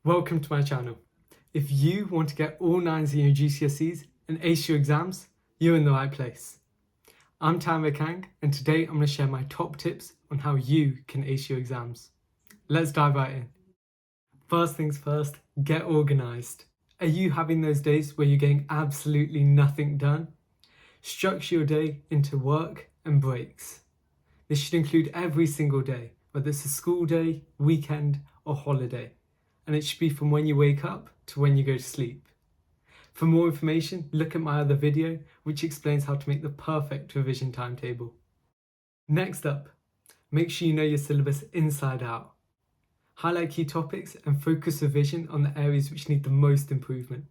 Welcome to my channel. If you want to get all 9s in your GCSEs and ace your exams, you're in the right place. I'm Kang, and today I'm going to share my top tips on how you can ace your exams. Let's dive right in. First things first, get organised. Are you having those days where you're getting absolutely nothing done? Structure your day into work and breaks. This should include every single day, whether it's a school day, weekend, or holiday. And it should be from when you wake up to when you go to sleep. For more information, look at my other video, which explains how to make the perfect revision timetable. Next up, make sure you know your syllabus inside out. Highlight key topics and focus revision on the areas which need the most improvement.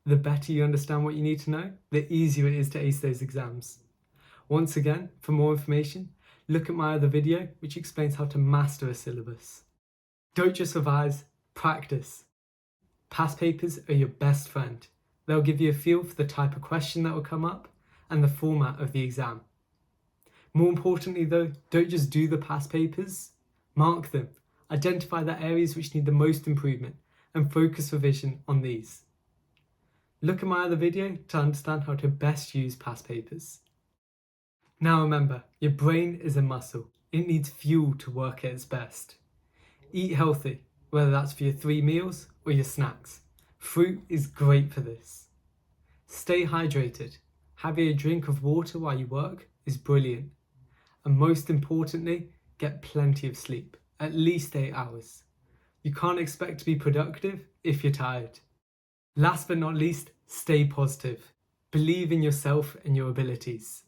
The better you understand what you need to know, the easier it is to ace those exams. Once again, for more information, look at my other video, which explains how to master a syllabus. Don't just revise, practice. Past papers are your best friend. They'll give you a feel for the type of question that will come up and the format of the exam. More importantly though, don't just do the past papers, mark them. Identify the areas which need the most improvement and focus revision on these. Look at my other video to understand how to best use past papers. Now remember, your brain is a muscle. It needs fuel to work at its best. Eat healthy, whether that's for your 3 meals or your snacks. Fruit is great for this. Stay hydrated. Having a drink of water while you work is brilliant. And most importantly, get plenty of sleep, at least 8 hours. You can't expect to be productive if you're tired. Last but not least, stay positive. Believe in yourself and your abilities.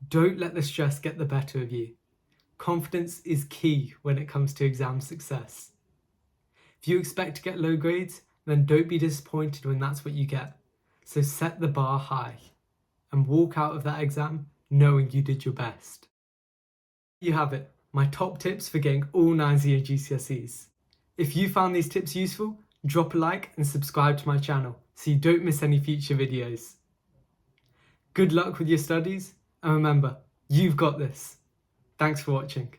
Don't let the stress get the better of you. Confidence is key when it comes to exam success. If you expect to get low grades, then don't be disappointed when that's what you get. So set the bar high and walk out of that exam knowing you did your best. There you have it, my top tips for getting all 9s in your GCSEs. If you found these tips useful, drop a like and subscribe to my channel so you don't miss any future videos. Good luck with your studies, and remember, you've got this. Thanks for watching.